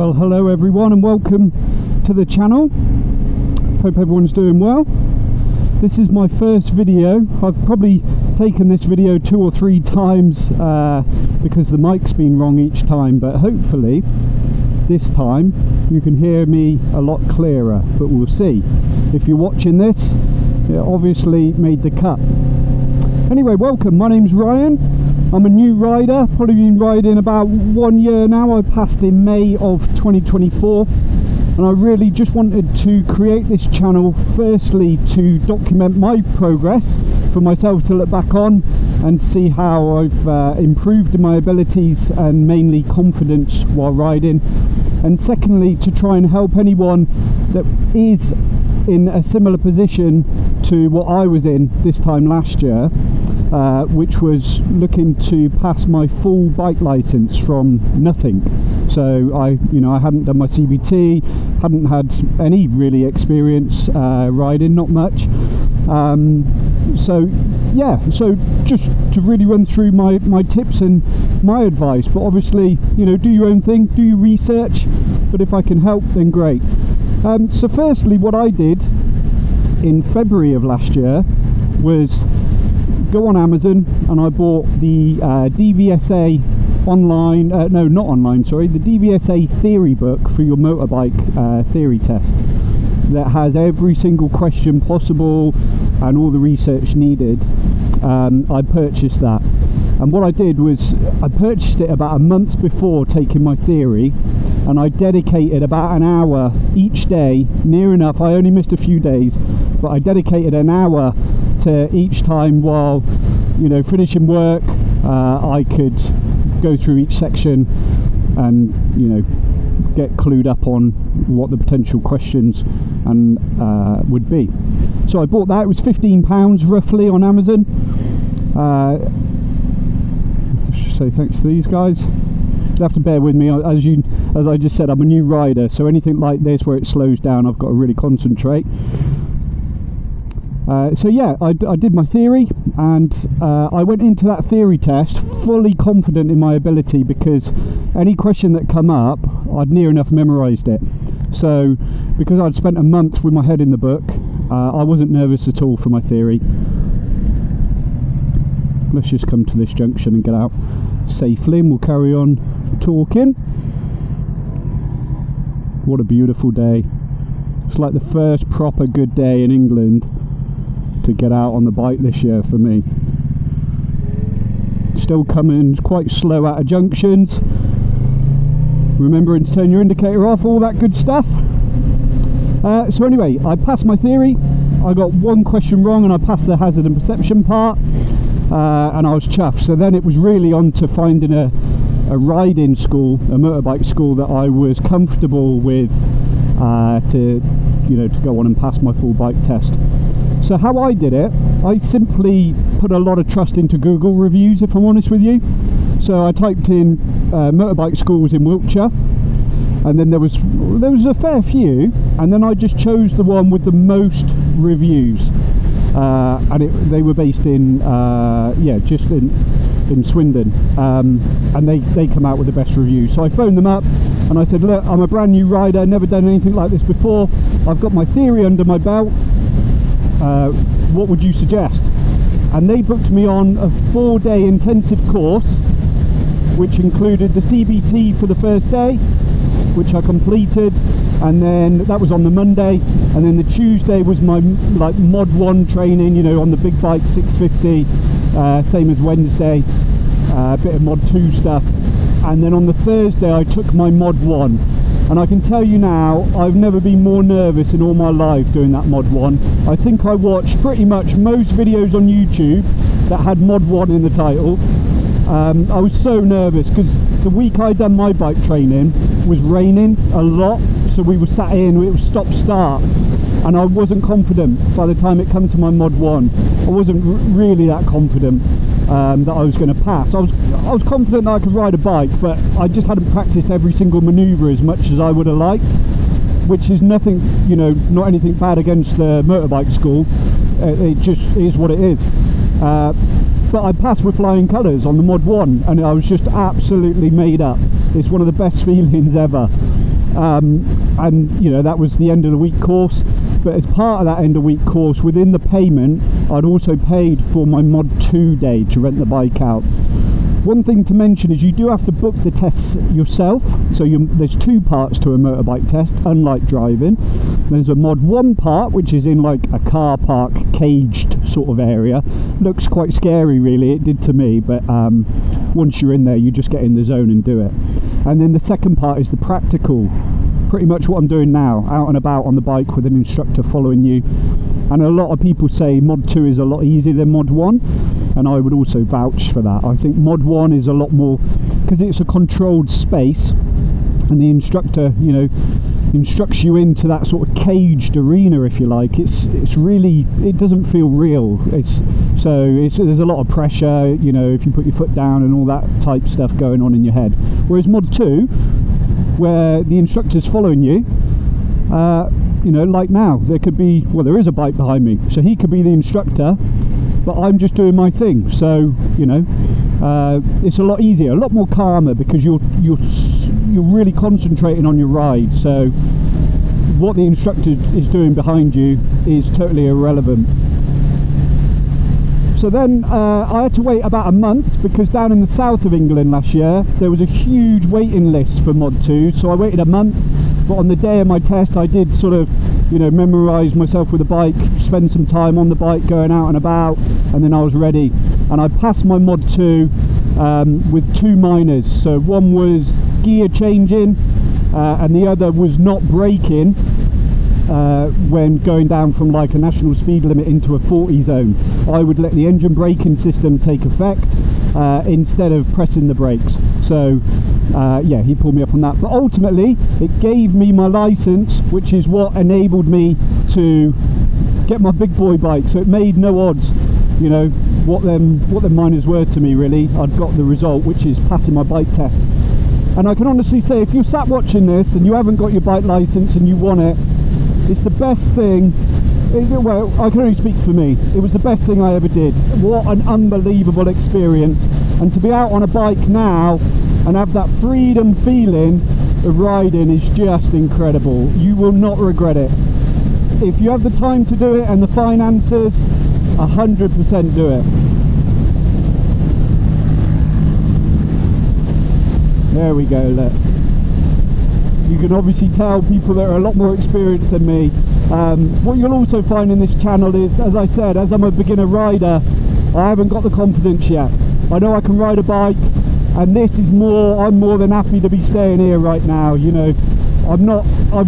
Well, hello everyone and welcome to the channel. Hope everyone's doing well. This is my first video. I've probably taken this video 2 or 3 times because the mic's been wrong each time, but hopefully this time you can hear me a lot clearer, but we'll see. If you're watching this, it obviously made the cut. Anyway, welcome. My name's Ryan. I'm a new rider, probably been riding about 1 year now. I passed in May of 2024, and I really just wanted to create this channel firstly to document my progress for myself to look back on and see how I've improved in my abilities and mainly confidence while riding, and secondly to try and help anyone that is in a similar position to what I was in this time last year, which was looking to pass my full bike license from nothing. So I hadn't done my CBT, hadn't had any really experience riding, not much. So just to really run through my tips and my advice, but obviously, do your own thing, do your research, but if I can help, then great. So firstly, what I did in February of last year was go on Amazon and I bought the DVSA online, the DVSA theory book for your motorbike theory test that has every single question possible and all the research needed. I purchased that, and what I did was I purchased it about a month before taking my theory, and I dedicated about an hour each day, near enough. I only missed a few days, but I dedicated an hour to each time while finishing work. I could go through each section and get clued up on what the potential questions and would be. So I bought that. It was £15 roughly on Amazon. I should say thanks to these guys. You'll have to bear with me, as I just said, I'm a new rider, so anything like this where it slows down, I've got to really concentrate. So yeah, I did my theory, and I went into that theory test fully confident in my ability, because any question that come up, I'd near enough memorised it. So because I'd spent a month with my head in the book, I wasn't nervous at all for my theory. Let's just come to this junction and get out safely, and we'll carry on talking. What a beautiful day. It's like the first proper good day in England to get out on the bike this year for me. Still coming quite slow out of junctions, remembering to turn your indicator off, all that good stuff. So anyway, I passed my theory. I got one question wrong and I passed the hazard and perception part, and I was chuffed. So then it was really on to finding a riding school, a motorbike school that I was comfortable with to go on and pass my full bike test. So how I did it, I simply put a lot of trust into Google reviews, if I'm honest with you. So I typed in motorbike schools in Wiltshire, and then there was a fair few, and then I just chose the one with the most reviews, and they were based in just in Swindon, and they come out with the best reviews. So I phoned them up and I said, look, I'm a brand new rider, never done anything like this before, I've got my theory under my belt, what would you suggest? And they booked me on a 4-day intensive course, which included the CBT for the first day, which I completed, and then that was on the Monday, and then the Tuesday was my mod 1 training, on the big bike 650, same as Wednesday, a bit of mod 2 stuff, and then on the Thursday I took my mod 1, and I can tell you now, I've never been more nervous in all my life doing that mod 1. I think I watched pretty much most videos on YouTube that had mod 1 in the title. I was so nervous because the week I'd done my bike training was raining a lot, so we were sat in, it was stop start, and I wasn't confident by the time it came to my mod 1. I wasn't really that confident that I was going to pass. I was confident that I could ride a bike, but I just hadn't practiced every single manoeuvre as much as I would have liked, which is nothing, not anything bad against the motorbike school. It just is what it is. But I passed with flying colours on the mod 1, and I was just absolutely made up. It's one of the best feelings ever. and you know, that was the end of the week course. But as part of that end of week course, within the payment, I'd also paid for my Mod 2 day to rent the bike out. One thing to mention is you do have to book the tests yourself. So there's two parts to a motorbike test, unlike driving. There's a Mod 1 part, which is in like a car park, caged sort of area. Looks quite scary really, it did to me, but once you're in there, you just get in the zone and do it. And then the second part is the practical. Pretty much what I'm doing now, out and about on the bike with an instructor following you. And a lot of people say Mod 2 is a lot easier than Mod 1, and I would also vouch for that. I think Mod 1 is a lot more, because it's a controlled space, and the instructor, you know, instructs you into that sort of caged arena, if you like. It's really, it doesn't feel real. There's a lot of pressure, you know, if you put your foot down and all that type stuff going on in your head. Whereas Mod 2, where the instructor's following you, you know, like now, there could be, well, there is a bike behind me, so he could be the instructor, but I'm just doing my thing. So, you know, it's a lot easier, a lot more calmer, because you're really concentrating on your ride. So what the instructor is doing behind you is totally irrelevant. So then I had to wait about a month, because down in the south of England last year there was a huge waiting list for Mod 2, so I waited a month. But on the day of my test, I did sort of, you know, memorise myself with the bike, spend some time on the bike going out and about, and then I was ready. And I passed my Mod 2 with 2 minors. So one was gear changing, and the other was not braking when going down from like a national speed limit into a 40 zone. I would let the engine braking system take effect instead of pressing the brakes. So yeah, he pulled me up on that, but ultimately it gave me my license, which is what enabled me to get my big boy bike. So it made no odds, you know, what them minors were to me really. I'd got the result, which is passing my bike test. And I can honestly say, if you're sat watching this and you haven't got your bike license and you want it, it's the best thing. Well, I can only speak for me. It was the best thing I ever did. What an unbelievable experience. And to be out on a bike now and have that freedom feeling of riding is just incredible. You will not regret it. If you have the time to do it and the finances, 100% do it. There we go, look. You can obviously tell people that are a lot more experienced than me. What you'll also find in this channel is, as I said, as I'm a beginner rider, I haven't got the confidence yet. I know I can ride a bike, and this is more, I'm more than happy to be staying here right now. You know, I've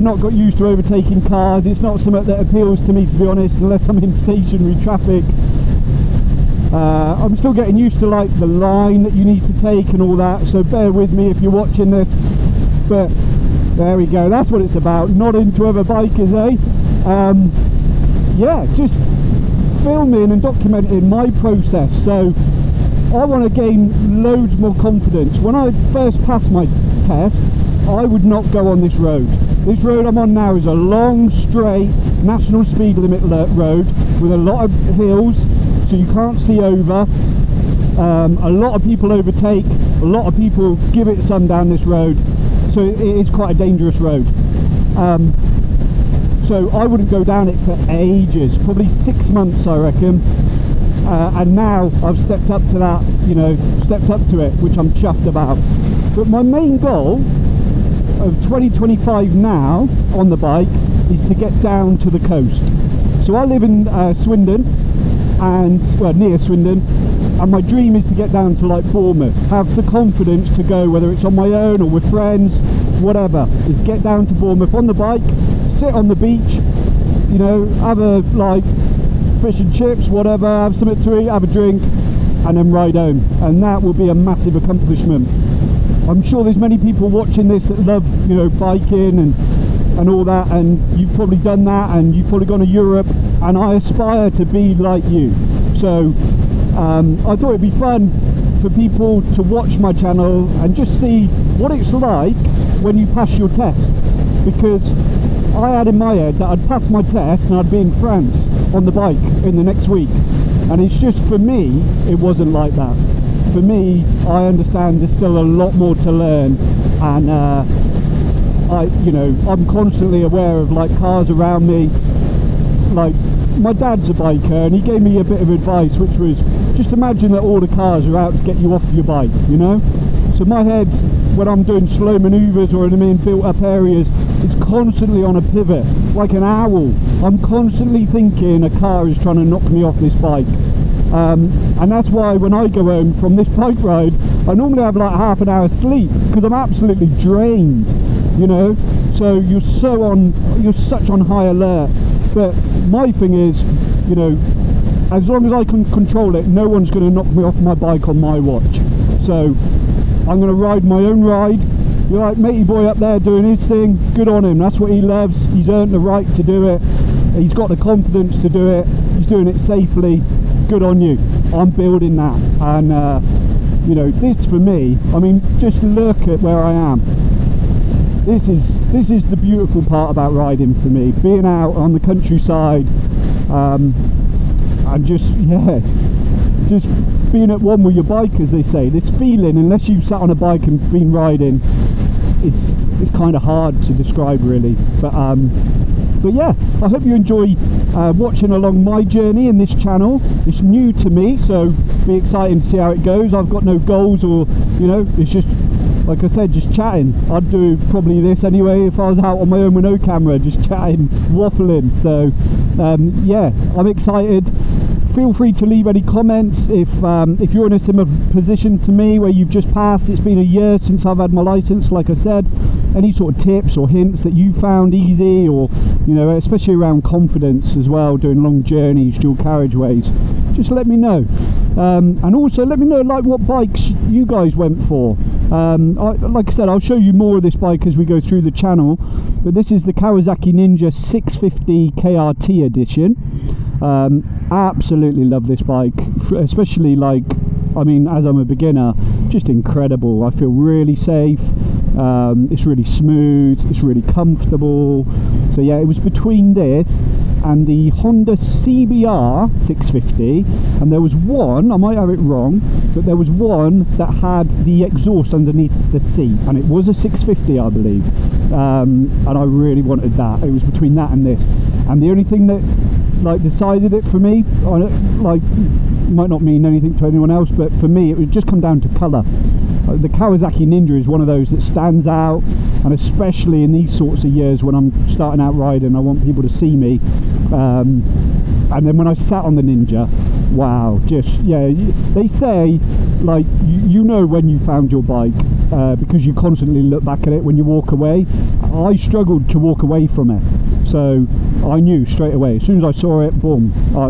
not got used to overtaking cars. It's not something that appeals to me, to be honest, unless I'm in stationary traffic. I'm still getting used to like the line that you need to take and all that, so bear with me if you're watching this. But there we go, that's what it's about, not into other bikers, eh? Yeah, just filming and documenting my process. So I want to gain loads more confidence. When I first passed my test, I would not go on this road. This road I'm on now is a long, straight, national speed limit road with a lot of hills, so you can't see over. A lot of people overtake, a lot of people give it some down this road, so it is quite a dangerous road. So I wouldn't go down it for ages, probably 6 months I reckon. And now I've stepped up to that, you know, stepped up to it, which I'm chuffed about. But my main goal of 2025 now on the bike is to get down to the coast. So I live in Swindon, and well, near Swindon, and my dream is to get down to like Bournemouth, have the confidence to go, whether it's on my own or with friends, whatever, is get down to Bournemouth on the bike, sit on the beach, you know, have a like fish and chips, whatever, have something to eat, have a drink, and then ride home. And that will be a massive accomplishment. I'm sure there's many people watching this that love, you know, biking and all that, and you've probably done that, and you've probably gone to Europe, and I aspire to be like you. So I thought it'd be fun for people to watch my channel and just see what it's like when you pass your test, because I had in my head that I'd pass my test and I'd be in France on the bike in the next week, and it's just, for me, it wasn't like that. For me, I understand there's still a lot more to learn, and I'm constantly aware of like cars around me. Like, my dad's a biker and he gave me a bit of advice, which was just imagine that all the cars are out to get you off your bike, you know. So my head, when I'm doing slow maneuvers or in built up areas, is constantly on a pivot, like an owl. I'm constantly thinking a car is trying to knock me off this bike. And that's why when I go home from this bike ride, I normally have like half an hour's sleep, because I'm absolutely drained, you know. So you're such on high alert. But my thing is, you know, as long as I can control it, no one's going to knock me off my bike on my watch. So I'm going to ride my own ride. You're like matey boy up there doing his thing, good on him, that's what he loves. He's earned the right to do it, he's got the confidence to do it, he's doing it safely, good on you. I'm building that. And you know, this for me, I mean, just look at where I am. This is the beautiful part about riding for me, being out on the countryside, and just being at one with your bike, as they say. This feeling, unless you've sat on a bike and been riding, it's kind of hard to describe really. But yeah, I hope you enjoy watching along my journey in this channel. It's new to me, so be exciting to see how it goes. I've got no goals, or you know, it's just, like I said, just chatting. I'd do probably this anyway if I was out on my own with no camera, just chatting, waffling. So yeah, I'm excited. Feel free to leave any comments if you're in a similar position to me, where you've just passed. It's been a year since I've had my license, like I said. Any sort of tips or hints that you found easy, or you know, especially around confidence as well, doing long journeys, dual carriageways, just let me know. And also let me know like what bikes you guys went for. Like I said, I'll show you more of this bike as we go through the channel, but this is the Kawasaki Ninja 650 KRT edition. Absolutely love this bike, especially like, I mean, as I'm a beginner, just incredible. I feel really safe. It's really smooth, it's really comfortable. So yeah, it was between this and the Honda CBR 650, and there was one, I might have it wrong, but there was one that had the exhaust underneath the seat, and it was a 650, I believe, and I really wanted that. It was between that and this, and the only thing that like decided it for me, like, might not mean anything to anyone else, but for me it would just come down to colour. The Kawasaki Ninja is one of those that stands out, and especially in these sorts of years when I'm starting out riding, I want people to see me. And then when I sat on the Ninja, wow, just, yeah, they say like you know when you found your bike, because you constantly look back at it when you walk away. I struggled to walk away from it, so I knew straight away, as soon as I saw it, boom, I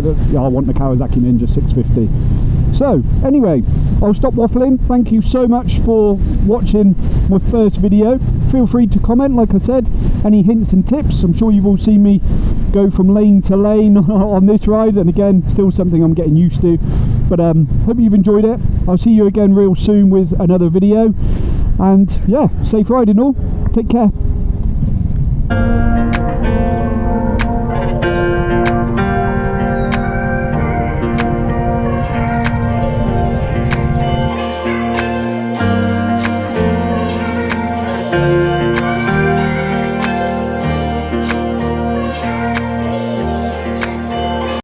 want the Kawasaki Ninja 650. So anyway, I'll stop waffling. Thank you so much for watching my first video. Feel free to comment, like I said, any hints and tips. I'm sure you've all seen me go from lane to lane on this ride, and again, still something I'm getting used to. But hope you've enjoyed it. I'll see you again real soon with another video, and yeah, safe riding all. Take care.